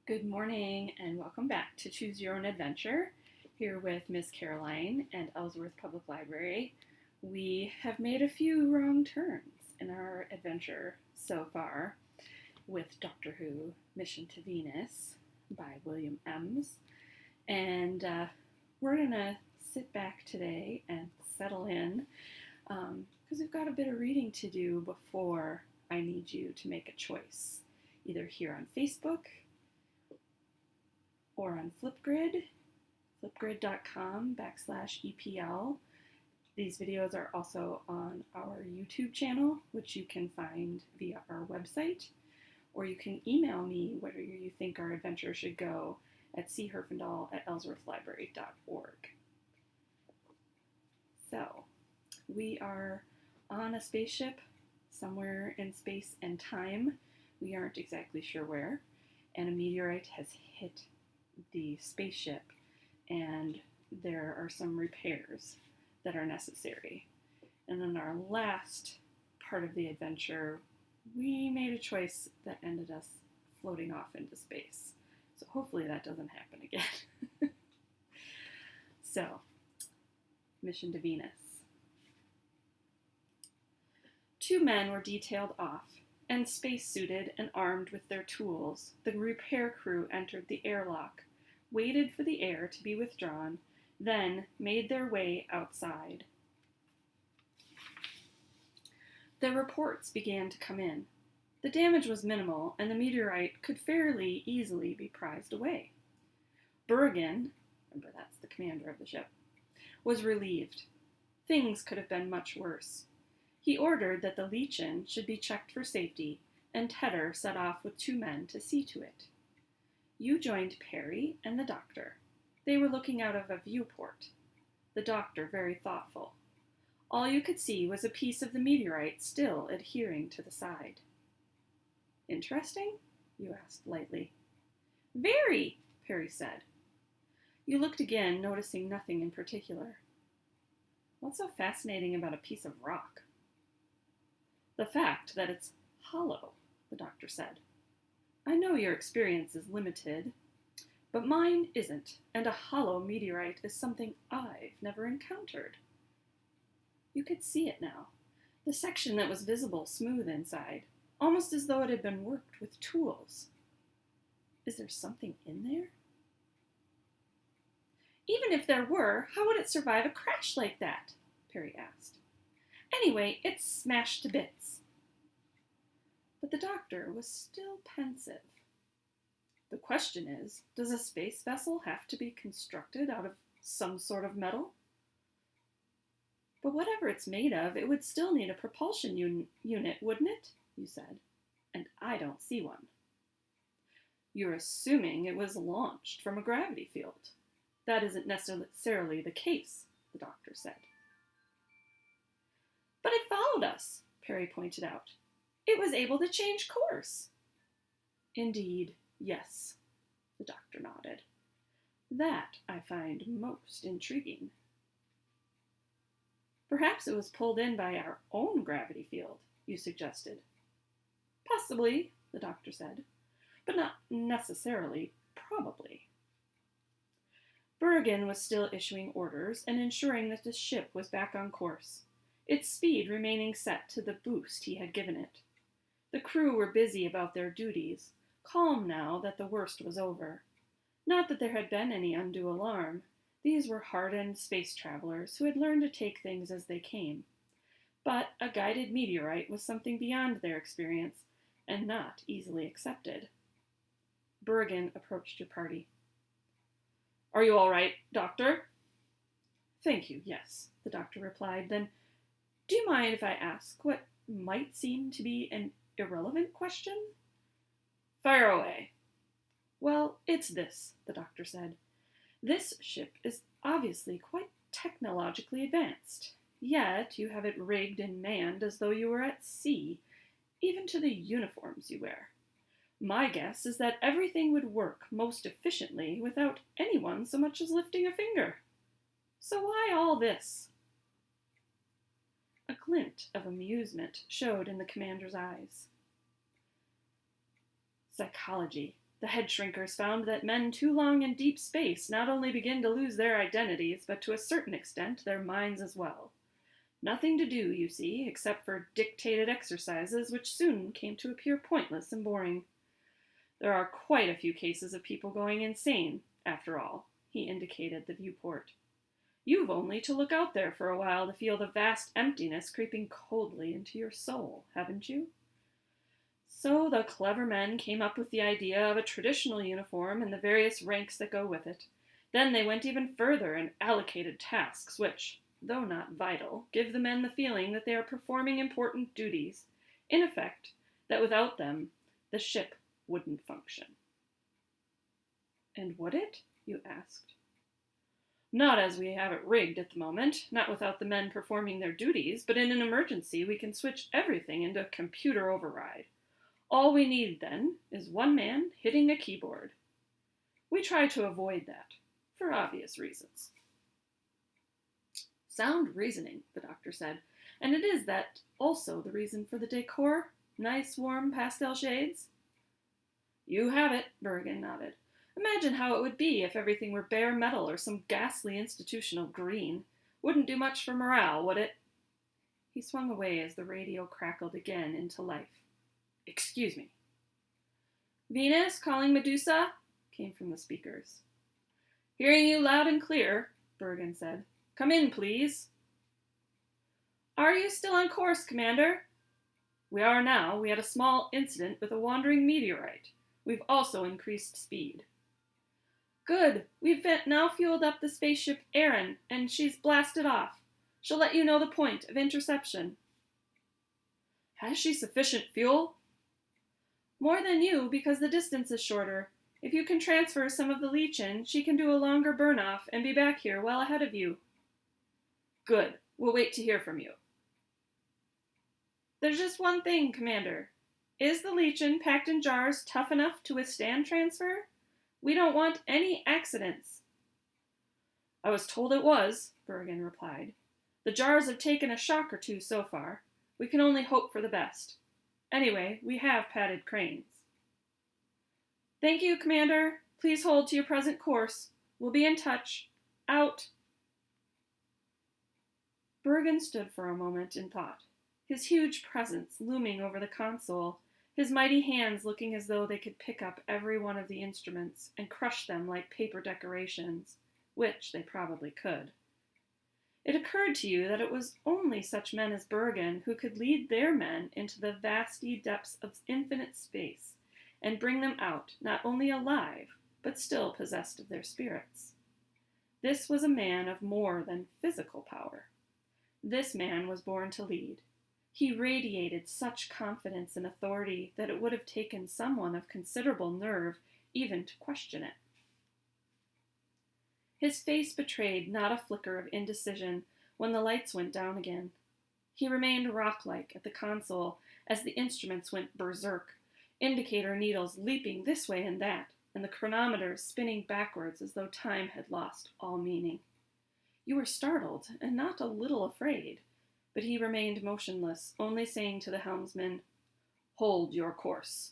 Good morning and welcome back to Choose Your Own Adventure here with Miss Caroline and Ellsworth Public Library. We have made a few wrong turns in our adventure so far with Doctor Who Mission to Venus by William Ems. And we're going to sit back today and settle in because we've got a bit of reading to do before I need you to make a choice, either here on Facebook or on Flipgrid, flipgrid.com/EPL. These videos are also on our YouTube channel, which you can find via our website, or you can email me where you think our adventure should go at cherfindahl@ellsworthlibrary.org. So, we are on a spaceship somewhere in space and time. We aren't exactly sure where, and a meteorite has hit the spaceship, and there are some repairs that are necessary. And in our last part of the adventure, we made a choice that ended us floating off into space. So hopefully that doesn't happen again. So, Mission to Venus. 2 men were detailed off, and space-suited and armed with their tools. The repair crew entered the airlock, waited for the air to be withdrawn, then made their way outside. The reports began to come in. The damage was minimal, and the meteorite could fairly easily be prized away. Bergen, remember that's the commander of the ship, was relieved. Things could have been much worse. He ordered that the Legion should be checked for safety, and Tedder set off with 2 men to see to it. You joined Peri and the doctor. They were looking out of a viewport. The doctor very thoughtful. All you could see was a piece of the meteorite still adhering to the side. Interesting? You asked lightly. Very, Peri said. You looked again, noticing nothing in particular. What's so fascinating about a piece of rock? The fact that it's hollow, the doctor said. I know your experience is limited, but mine isn't, and a hollow meteorite is something I've never encountered. You could see it now, the section that was visible smooth inside, almost as though it had been worked with tools. Is there something in there? Even if there were, how would it survive a crash like that? Peri asked. Anyway, it's smashed to bits. But the doctor was still pensive. The question is, does a space vessel have to be constructed out of some sort of metal? But whatever it's made of, it would still need a propulsion unit, wouldn't it? You said. And I don't see one. You're assuming it was launched from a gravity field. That isn't necessarily the case, the doctor said. But it followed us, Peri pointed out. It was able to change course. Indeed, yes, the doctor nodded. That I find most intriguing. Perhaps it was pulled in by our own gravity field, you suggested. Possibly, the doctor said, but not necessarily probably. Bergen was still issuing orders and ensuring that the ship was back on course, its speed remaining set to the boost he had given it. The crew were busy about their duties, calm now that the worst was over. Not that there had been any undue alarm. These were hardened space travelers who had learned to take things as they came. But a guided meteorite was something beyond their experience and not easily accepted. Bergen approached your party. Are you all right, Doctor? Thank you, yes, the doctor replied. Then, do you mind if I ask what might seem to be an irrelevant question? Fire away. Well, it's this, the doctor said. This ship is obviously quite technologically advanced, yet you have it rigged and manned as though you were at sea, even to the uniforms you wear. My guess is that everything would work most efficiently without anyone so much as lifting a finger. So why all this? A glint of amusement showed in the commander's eyes. Psychology, The head shrinkers found that men too long in deep space not only begin to lose their identities, but to a certain extent their minds as well. Nothing to do, you see, except for dictated exercises which soon came to appear pointless and boring. There are quite a few cases of people going insane, after all. He indicated the viewport. You've only to look out there for a while to feel the vast emptiness creeping coldly into your soul, haven't you? So the clever men came up with the idea of a traditional uniform and the various ranks that go with it. Then they went even further and allocated tasks which, though not vital, give the men the feeling that they are performing important duties. In effect, that without them, the ship wouldn't function. And would it? You asked. Not as we have it rigged at the moment, not without the men performing their duties, but in an emergency we can switch everything into computer override. All we need, then, is one man hitting a keyboard. We try to avoid that, for obvious reasons. Sound reasoning, the doctor said, and it is that also the reason for the decor? Nice, warm pastel shades? You have it, Bergen nodded. Imagine how it would be if everything were bare metal or some ghastly institutional green. Wouldn't do much for morale, would it? He swung away as the radio crackled again into life. Excuse me. Venus, calling Medusa, came from the speakers. Hearing you loud and clear, Bergen said. Come in, please. Are you still on course, Commander? We are now. We had a small incident with a wandering meteorite. We've also increased speed. Good. We've now fueled up the spaceship Erin, and she's blasted off. She'll let you know the point of interception. Has she sufficient fuel? More than you, because the distance is shorter. If you can transfer some of the leech in, she can do a longer burn-off and be back here well ahead of you. Good. We'll wait to hear from you. There's just one thing, Commander. Is the lechin packed in jars tough enough to withstand transfer? We don't want any accidents. I was told it was, Bergen replied. The jars have taken a shock or two so far. We can only hope for the best. Anyway, we have padded cranes. Thank you, Commander. Please hold to your present course. We'll be in touch. Out. Bergen stood for a moment in thought, his huge presence looming over the console, his mighty hands looking as though they could pick up every one of the instruments and crush them like paper decorations, which they probably could. It occurred to you that it was only such men as Bergen who could lead their men into the vasty depths of infinite space and bring them out not only alive, but still possessed of their spirits. This was a man of more than physical power. This man was born to lead. He radiated such confidence and authority that it would have taken someone of considerable nerve even to question it. His face betrayed not a flicker of indecision when the lights went down again. He remained rock-like at the console as the instruments went berserk, indicator needles leaping this way and that, and the chronometers spinning backwards as though time had lost all meaning. You were startled and not a little afraid, but he remained motionless, only saying to the helmsman, Hold your course.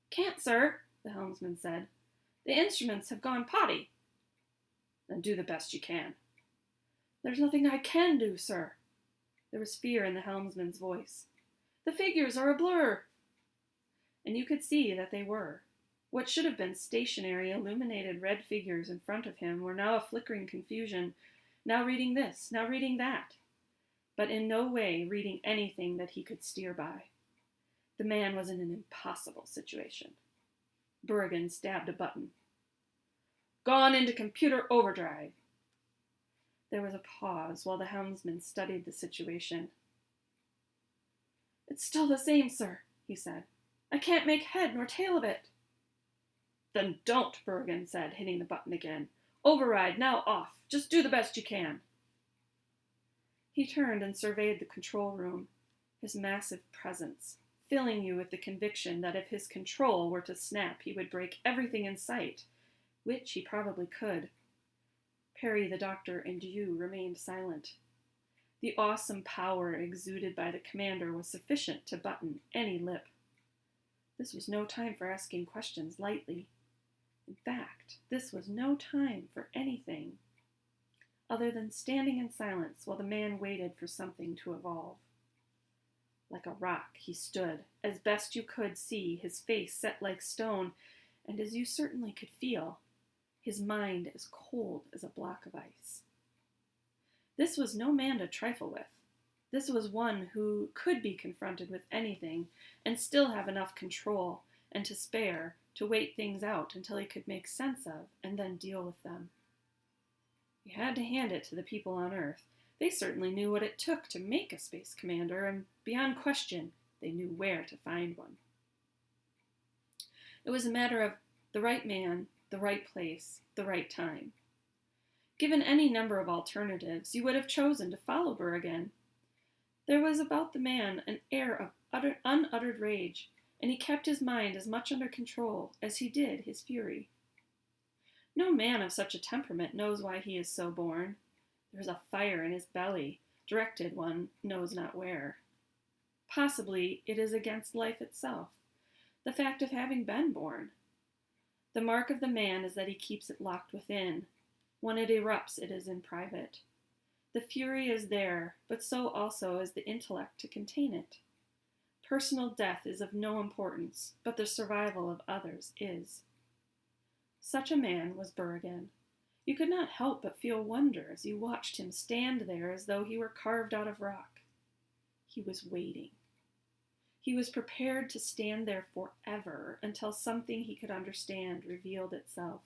Can't, sir, the helmsman said. The instruments have gone potty. Then do the best you can. There's nothing I can do, sir. There was fear in the helmsman's voice. The figures are a blur. And you could see that they were. What should have been stationary, illuminated red figures in front of him were now a flickering confusion, now reading this, now reading that, but in no way reading anything that he could steer by. The man was in an impossible situation. Bergen stabbed a button. Gone into computer overdrive. There was a pause while the helmsman studied the situation. It's still the same, sir, he said. I can't make head nor tail of it. Then don't, Bergen said, hitting the button again. Override now off. Just do the best you can. He turned and surveyed the control room, his massive presence, filling you with the conviction that if his control were to snap, he would break everything in sight, which he probably could. Peri, the doctor, and you remained silent. The awesome power exuded by the commander was sufficient to button any lip. This was no time for asking questions lightly. In fact, this was no time for anything other than standing in silence while the man waited for something to evolve. Like a rock, he stood, as best you could see, his face set like stone, and as you certainly could feel, his mind as cold as a block of ice. This was no man to trifle with. This was one who could be confronted with anything and still have enough control and to spare to wait things out until he could make sense of and then deal with them. You had to hand it to the people on Earth. They certainly knew what it took to make a space commander, and beyond question, they knew where to find one. It was a matter of the right man, the right place, the right time. Given any number of alternatives, you would have chosen to follow Berrigan. There was about the man an air of unuttered rage, and he kept his mind as much under control as he did his fury. No man of such a temperament knows why he is so born. There is a fire in his belly, directed one knows not where. Possibly it is against life itself, the fact of having been born. The mark of the man is that he keeps it locked within. When it erupts, it is in private. The fury is there, but so also is the intellect to contain it. Personal death is of no importance, but the survival of others is. Such a man was Berrigan. You could not help but feel wonder as you watched him stand there as though he were carved out of rock. He was waiting. He was prepared to stand there forever until something he could understand revealed itself.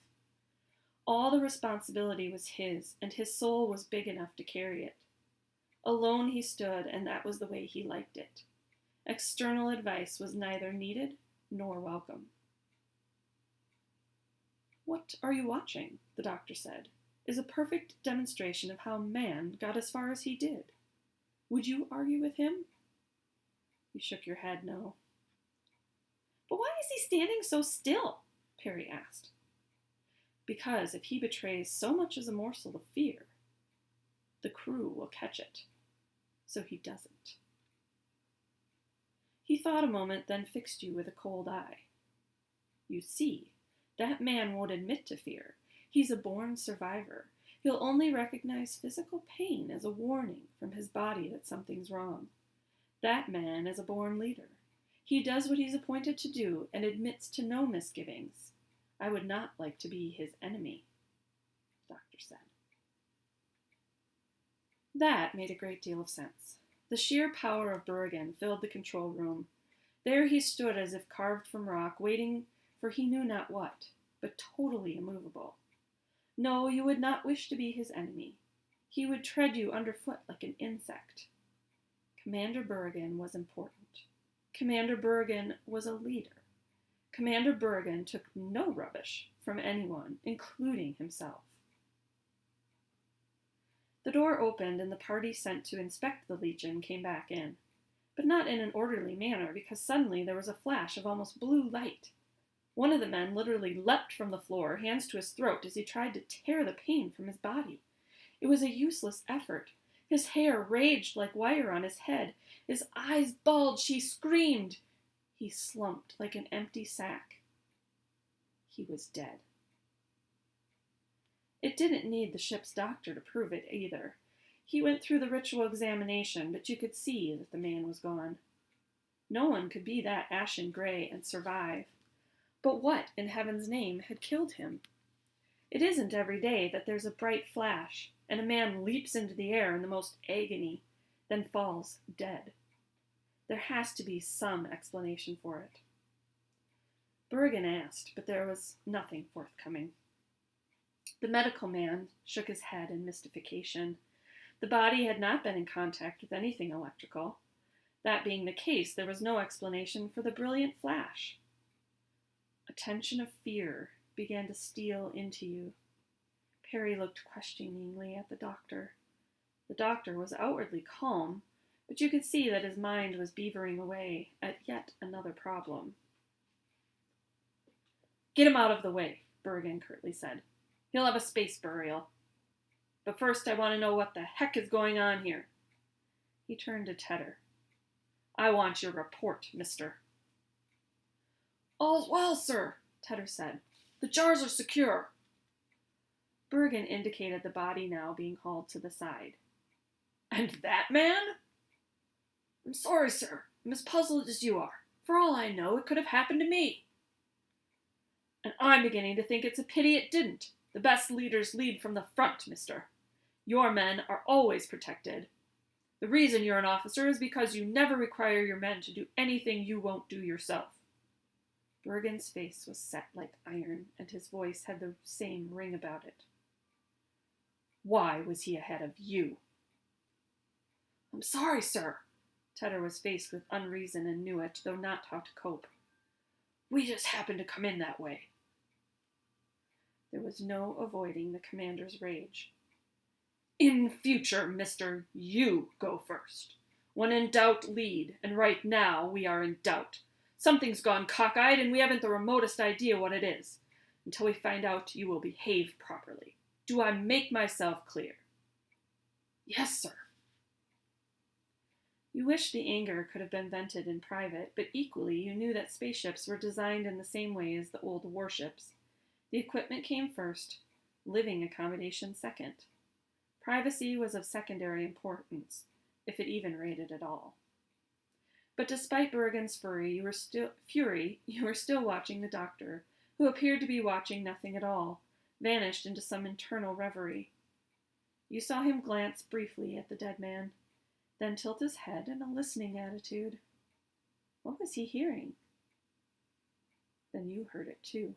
All the responsibility was his, and his soul was big enough to carry it. Alone he stood, and that was the way he liked it. External advice was neither needed nor welcome. "What are you watching?" the doctor said, "is a perfect demonstration of how man got as far as he did. Would you argue with him?" You shook your head no. "But why is he standing so still?" Peri asked. "Because if he betrays so much as a morsel of fear, the crew will catch it. So he doesn't." He thought a moment, then fixed you with a cold eye. "You see, that man won't admit to fear. He's a born survivor. He'll only recognize physical pain as a warning from his body that something's wrong. That man is a born leader. He does what he's appointed to do and admits to no misgivings. I would not like to be his enemy," the doctor said. That made a great deal of sense. The sheer power of Berrigan filled the control room. There he stood as if carved from rock, waiting for he knew not what, but totally immovable. No, you would not wish to be his enemy. He would tread you underfoot like an insect. Commander Berrigan was important. Commander Berrigan was a leader. Commander Berrigan took no rubbish from anyone, including himself. The door opened and the party sent to inspect the Legion came back in, but not in an orderly manner because suddenly there was a flash of almost blue light. One of the men literally leapt from the floor, hands to his throat, as he tried to tear the pain from his body. It was a useless effort. His hair raged like wire on his head. His eyes bulged. He screamed. He slumped like an empty sack. He was dead. It didn't need the ship's doctor to prove it either. He went through the ritual examination, but you could see that the man was gone. No one could be that ashen gray and survive. But what, in heaven's name, had killed him? It isn't every day that there's a bright flash, and a man leaps into the air in the most agony, then falls dead. There has to be some explanation for it. Berrigan asked, but there was nothing forthcoming. The medical man shook his head in mystification. The body had not been in contact with anything electrical. That being the case, there was no explanation for the brilliant flash. A tension of fear began to steal into you. Peri looked questioningly at the doctor. The doctor was outwardly calm, but you could see that his mind was beavering away at yet another problem. "Get him out of the way," Berrigan curtly said. "He'll have a space burial. But first I want to know what the heck is going on here." He turned to Tedder. "I want your report, mister." All's well, sir, Tedder said. The jars are secure. Bergen indicated the body now being hauled to the side. And that man? I'm sorry, sir. I'm as puzzled as you are. For all I know, it could have happened to me. And I'm beginning to think it's a pity it didn't. The best leaders lead from the front, mister. Your men are always protected. The reason you're an officer is because you never require your men to do anything you won't do yourself. Bergen's face was set like iron, and his voice had the same ring about it. Why was he ahead of you? I'm sorry, sir. Tedder was faced with unreason and knew it, though not how to cope. We just happened to come in that way. There was no avoiding the commander's rage. In future, mister, you go first. When in doubt, lead, and right now we are in doubt. Something's gone cockeyed, and we haven't the remotest idea what it is. Until we find out, you will behave properly. Do I make myself clear? Yes, sir. You wished the anger could have been vented in private, but equally you knew that spaceships were designed in the same way as the old warships. The equipment came first, living accommodation second. Privacy was of secondary importance, if it even rated at all. But despite Bergen's fury, you were still watching the doctor, who appeared to be watching nothing at all, vanished into some internal reverie. You saw him glance briefly at the dead man, then tilt his head in a listening attitude. What was he hearing? Then you heard it too.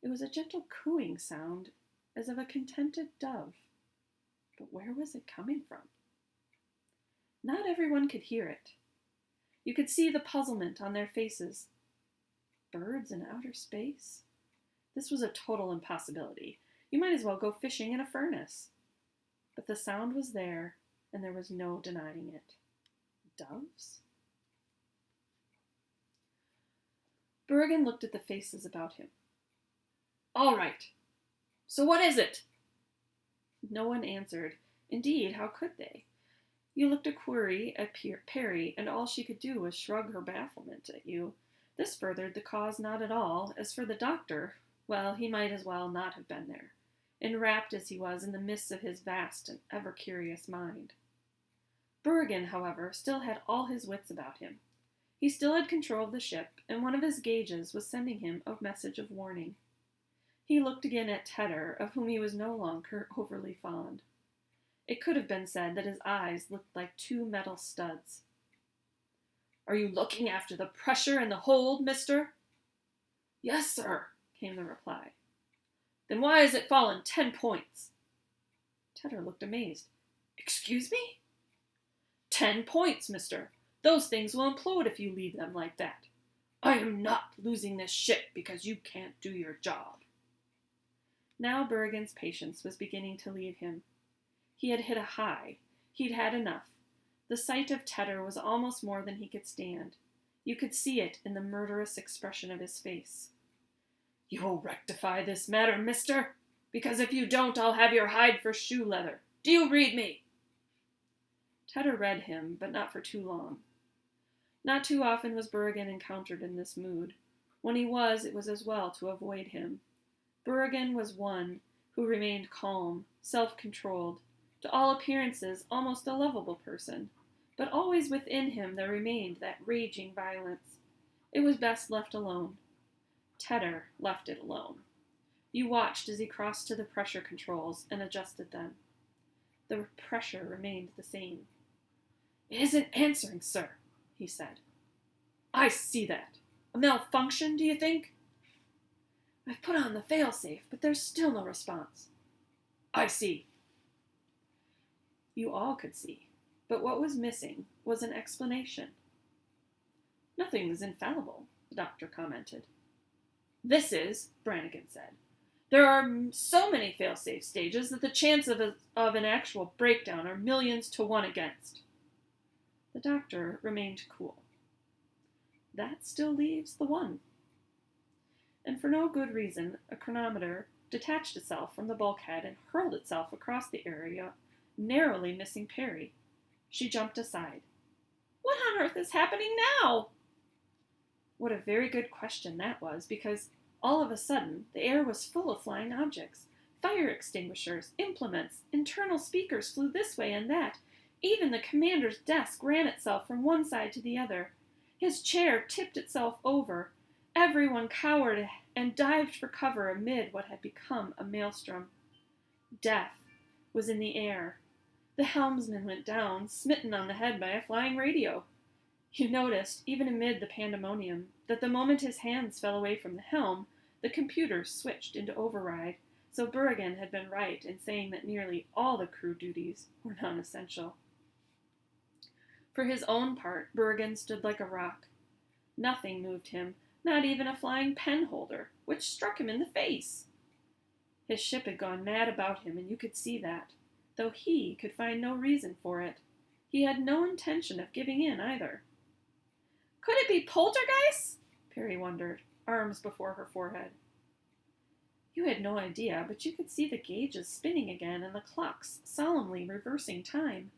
It was a gentle cooing sound, as of a contented dove. But where was it coming from? Not everyone could hear it. You could see the puzzlement on their faces. Birds in outer space? This was a total impossibility. You might as well go fishing in a furnace. But the sound was there, and there was no denying it. Doves? Bergen looked at the faces about him. All right. So what is it? No one answered. Indeed, how could they? You looked a query at Peri, and all she could do was shrug her bafflement at you. This furthered the cause not at all. As for the doctor, well, he might as well not have been there, enwrapped as he was in the midst of his vast and ever-curious mind. Bergen, however, still had all his wits about him. He still had control of the ship, and one of his gauges was sending him a message of warning. He looked again at Tedder, of whom he was no longer overly fond. It could have been said that his eyes looked like two metal studs. Are you looking after the pressure in the hold, mister? Yes, sir, came the reply. Then why has it fallen 10 points? Tedder looked amazed. Excuse me? 10 points, mister. Those things will implode if you leave them like that. I am not losing this ship because you can't do your job. Now Bergen's patience was beginning to leave him. He had hit a high. He'd had enough. The sight of Tedder was almost more than he could stand. You could see it in the murderous expression of his face. You will rectify this matter, mister? Because if you don't, I'll have your hide for shoe leather. Do you read me? Tedder read him, but not for too long. Not too often was Bergen encountered in this mood. When he was, it was as well to avoid him. Bergen was one who remained calm, self-controlled, to all appearances almost a lovable person, but always within him there remained that raging violence. It was best left alone. Tedder left it alone. You watched as he crossed to the pressure controls and adjusted them. The pressure remained the same. It isn't answering, sir, he said. I see that. A malfunction, do you think? I've put on the failsafe, but there's still no response. I see. You all could see, but what was missing was an explanation. Nothing's infallible, the doctor commented. This is, Brannigan said. There are so many failsafe stages that the chance of an actual breakdown are millions to 1 against. The doctor remained cool. That still leaves the 1. And for no good reason, a chronometer detached itself from the bulkhead and hurled itself across the area, narrowly missing Peri. She jumped aside. What on earth is happening now? What a very good question that was, because all of a sudden the air was full of flying objects. Fire extinguishers, implements, internal speakers flew this way and that. Even the commander's desk ran itself from one side to the other. His chair tipped itself over. Everyone cowered and dived for cover amid what had become a maelstrom. Death was in the air. The helmsman went down, smitten on the head by a flying radio. You noticed, even amid the pandemonium, that the moment his hands fell away from the helm, the computer switched into override, so Berrigan had been right in saying that nearly all the crew duties were non-essential. For his own part, Berrigan stood like a rock. Nothing moved him, not even a flying pen holder, which struck him in the face. His ship had gone mad about him, and you could see that, though he could find no reason for it. He had no intention of giving in either. Could it be poltergeists? Peri wondered, arms before her forehead. You had no idea, but you could see the gauges spinning again and the clocks solemnly reversing time.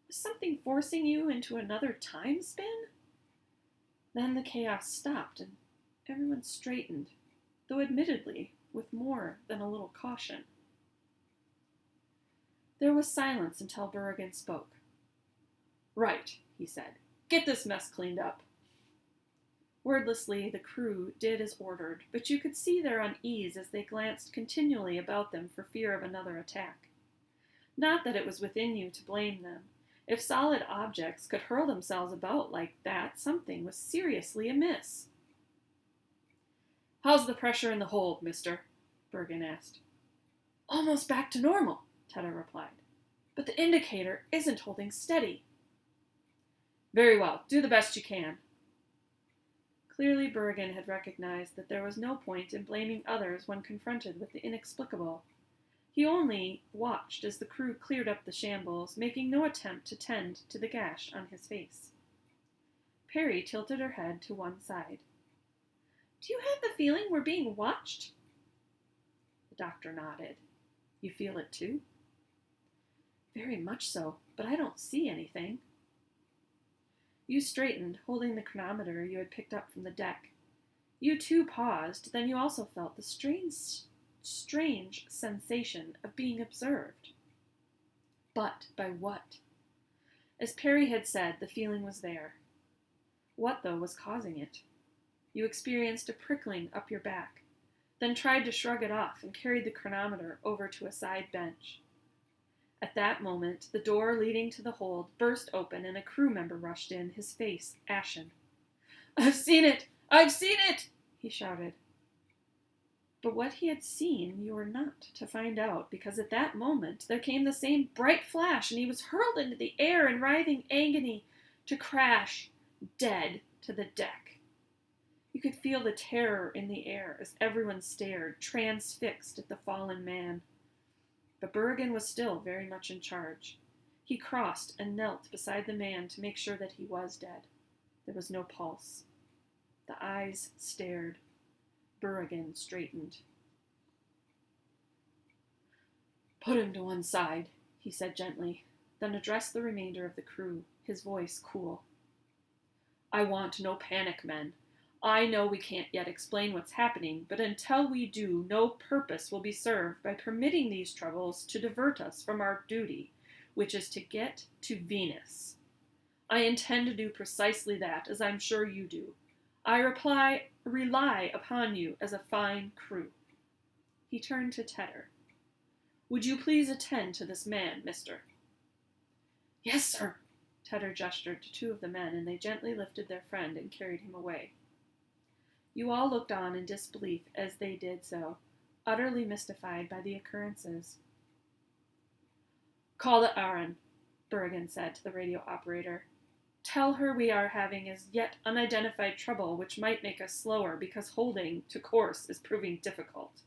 Was something forcing you into another time spin? Then the chaos stopped and everyone straightened, though admittedly with more than a little caution. There was silence until Berrigan spoke. Right, he said. Get this mess cleaned up. Wordlessly, the crew did as ordered, but you could see their unease as they glanced continually about them for fear of another attack. Not that it was within you to blame them. If solid objects could hurl themselves about like that, something was seriously amiss. How's the pressure in the hold, mister? Berrigan asked. Almost back to normal, Tedder replied. But the indicator isn't holding steady. Very well, do the best you can. Clearly Berrigan had recognized that there was no point in blaming others when confronted with the inexplicable. He only watched as the crew cleared up the shambles, making no attempt to tend to the gash on his face. Peri tilted her head to one side. Do you have the feeling we're being watched? The doctor nodded. You feel it too? Very much so, but I don't see anything. You straightened, holding the chronometer you had picked up from the deck. You too paused, then you also felt the strange sensation of being observed. But by what? As Peri had said, the feeling was there. What, though, was causing it? You experienced a prickling up your back, then tried to shrug it off and carried the chronometer over to a side bench. At that moment, the door leading to the hold burst open and a crew member rushed in, his face ashen. I've seen it! I've seen it! He shouted. But what he had seen you were not to find out, because at that moment there came the same bright flash and he was hurled into the air in writhing agony to crash, dead, to the deck. You could feel the terror in the air as everyone stared, transfixed at the fallen man. But Berrigan was still very much in charge. He crossed and knelt beside the man to make sure that he was dead. There was no pulse. The eyes stared. Berrigan straightened. Put him to one side, he said gently, then addressed the remainder of the crew, his voice cool. I want no panic, men. I know we can't yet explain what's happening, but until we do, no purpose will be served by permitting these troubles to divert us from our duty, which is to get to Venus. I intend to do precisely that, as I'm sure you do. I rely upon you as a fine crew. He turned to Tedder. Would you please attend to this man, mister? Yes, sir. Tedder gestured to two of the men, and they gently lifted their friend and carried him away. You all looked on in disbelief as they did so, utterly mystified by the occurrences. Call the Aran, Berrigan said to the radio operator. Tell her we are having as yet unidentified trouble which might make us slower because holding to course is proving difficult.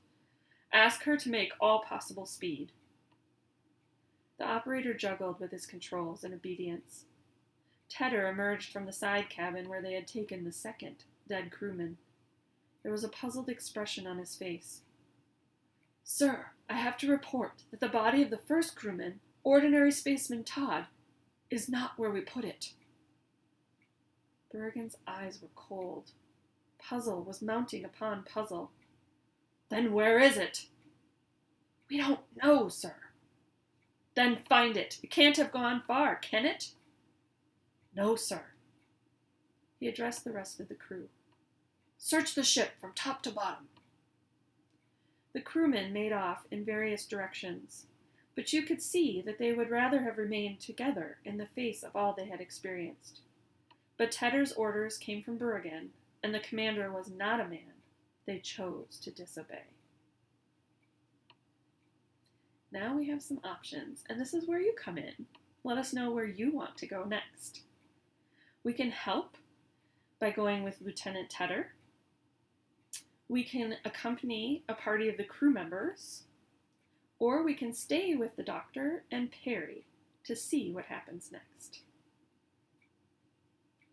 Ask her to make all possible speed. The operator juggled with his controls in obedience. Tedder emerged from the side cabin where they had taken the second dead crewman. There was a puzzled expression on his face. Sir, I have to report that the body of the first crewman, ordinary spaceman Todd, is not where we put it. Berrigan's eyes were cold. Puzzle was mounting upon puzzle. Then where is it? We don't know, sir. Then find it. It can't have gone far, can it? No, sir. He addressed the rest of the crew. Search the ship from top to bottom. The crewmen made off in various directions, but you could see that they would rather have remained together in the face of all they had experienced. But Tedder's orders came from Berrigan, and the commander was not a man they chose to disobey. Now we have some options, and this is where you come in. Let us know where you want to go next. We can help by going with Lieutenant Tedder. We can accompany a party of the crew members, or we can stay with the Doctor and Peri to see what happens next.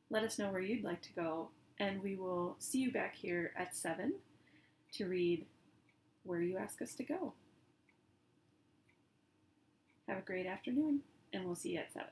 Let us know where you'd like to go, and we will see you back here at 7 to read where you ask us to go. Have a great afternoon, and we'll see you at 7.